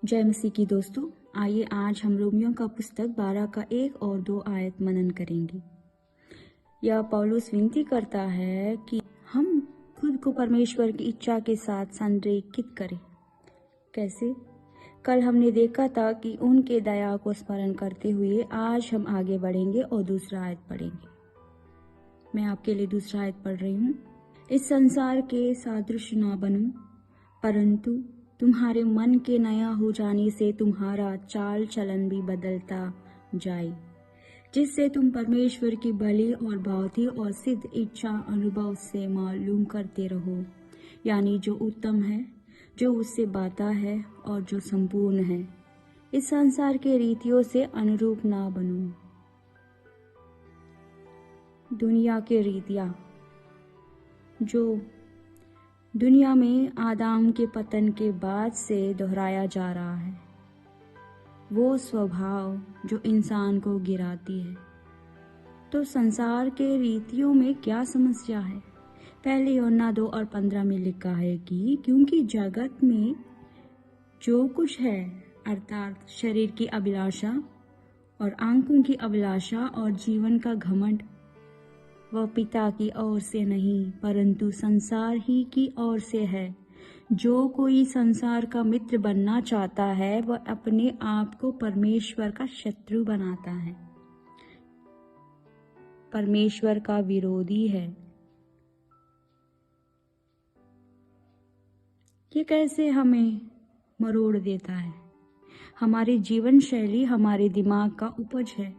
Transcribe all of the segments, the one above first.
जय मसीह की दोस्तों, आइए आज हम रोमियो का पुस्तक 12 का 1 और 2 आयत मनन करेंगे। यह पौलुस विनती करता है कि हम खुद को परमेश्वर की इच्छा के साथ संरेखित करें। कैसे? कल हमने देखा था कि उनके दया को स्मरण करते हुए आज हम आगे बढ़ेंगे और दूसरा आयत पढ़ेंगे। मैं आपके लिए दूसरा आयत पढ़ रही हूँ। इस संसार के सादृश्य न बनो, परंतु तुम्हारे मन के नया हो जाने से तुम्हारा चाल चलन भी बदलता जाए, जिससे तुम परमेश्वर की भली और बहुत ही और सिद्ध इच्छा अनुभव से मालूम करते रहो, यानी जो उत्तम है, जो उससे बाता है और जो संपूर्ण है। इस संसार के रीतियों से अनुरूप ना बनो। दुनिया के रीतियाँ जो दुनिया में आदम के पतन के बाद से दोहराया जा रहा है, वो स्वभाव जो इंसान को गिराती है। तो संसार के रीतियों में क्या समस्या है? पहले यूहन्ना 2 और 15 में लिखा है कि क्योंकि जगत में जो कुछ है, अर्थात शरीर की अभिलाषा और आंखों की अभिलाषा और जीवन का घमंड, वह पिता की ओर से नहीं परंतु संसार ही की ओर से है। जो कोई संसार का मित्र बनना चाहता है वह अपने आप को परमेश्वर का शत्रु बनाता है, परमेश्वर का विरोधी है। ये कैसे हमें मरोड़ देता है? हमारी जीवन शैली हमारे दिमाग का उपज है।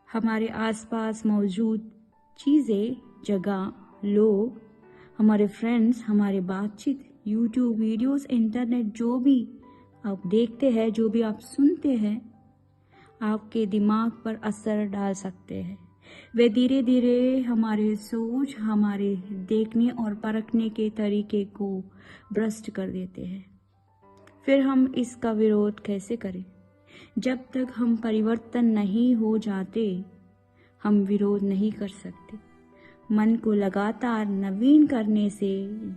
हमारे आसपास मौजूद चीज़ें, जगह, लोग, हमारे फ्रेंड्स, हमारे बातचीत, यूट्यूब वीडियोस, इंटरनेट, जो भी आप देखते हैं, जो भी आप सुनते हैं, आपके दिमाग पर असर डाल सकते हैं। वे धीरे धीरे हमारे सोच, हमारे देखने और परखने के तरीके को भ्रष्ट कर देते हैं। फिर हम इसका विरोध कैसे करें? जब तक हम परिवर्तन नहीं हो जाते, हम विरोध नहीं कर सकते। मन को लगातार नवीन करने से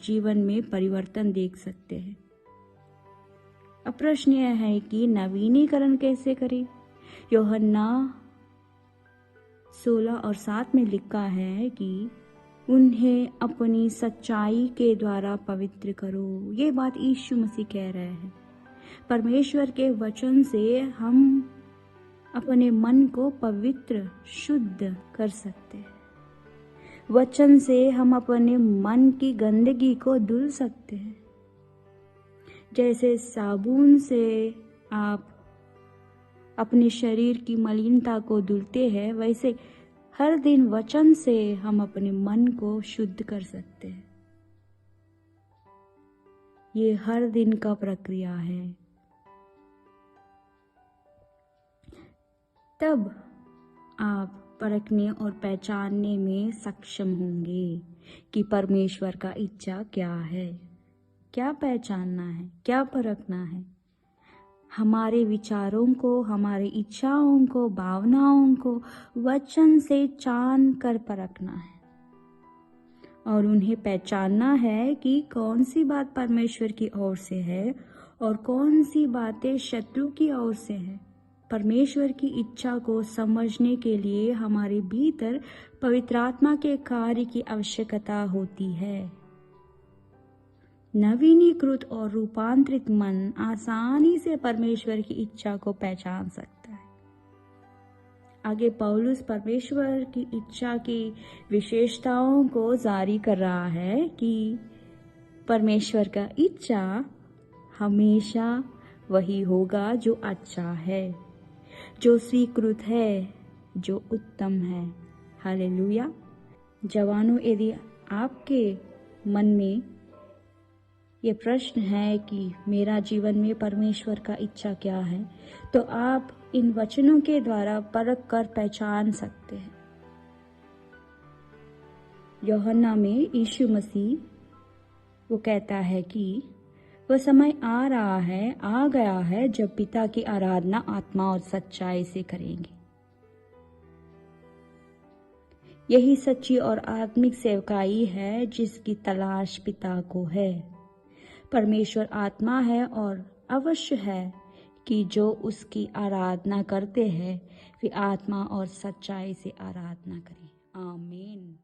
जीवन में परिवर्तन देख सकते हैं। अब प्रश्न यह है कि नवीनीकरण कैसे करें? यूहन्ना 16 और 7 में लिखा है कि उन्हें अपनी सच्चाई के द्वारा पवित्र करो। ये बात यीशु मसीह कह रहे हैं। परमेश्वर के वचन से हम अपने मन को पवित्र, शुद्ध कर सकते हैं। वचन से हम अपने मन की गंदगी को धुल सकते हैं। जैसे साबुन से आप अपने शरीर की मलिनता को धुलते हैं, वैसे हर दिन वचन से हम अपने मन को शुद्ध कर सकते हैं। ये हर दिन का प्रक्रिया है। तब आप परखने और पहचानने में सक्षम होंगे कि परमेश्वर का इच्छा क्या है। क्या पहचानना है, क्या परखना है? हमारे विचारों को, हमारी इच्छाओं को, भावनाओं को वचन से जान कर परखना है और उन्हें पहचानना है कि कौन सी बात परमेश्वर की ओर से है और कौन सी बातें शत्रु की ओर से है। परमेश्वर की इच्छा को समझने के लिए हमारे भीतर पवित्र आत्मा के कार्य की आवश्यकता होती है। नवीनीकृत और रूपांतरित मन आसानी से परमेश्वर की इच्छा को पहचान सकता है। आगे पौलुस परमेश्वर की इच्छा की विशेषताओं को जारी कर रहा है कि परमेश्वर का इच्छा हमेशा वही होगा जो अच्छा है, जो स्वीकृत है, जो उत्तम है। हालेलुया। जवानों, यदि आपके मन में ये प्रश्न है कि मेरा जीवन में परमेश्वर का इच्छा क्या है, तो आप इन वचनों के द्वारा परख कर पहचान सकते हैं। यूहन्ना में यीशु मसीह वो कहता है कि वह समय आ रहा है, आ गया है, जब पिता की आराधना आत्मा और सच्चाई से करेंगे। यही सच्ची और आत्मिक सेवकाई है जिसकी तलाश पिता को है। परमेश्वर आत्मा है और अवश्य है कि जो उसकी आराधना करते हैं वे आत्मा और सच्चाई से आराधना करें। आमीन।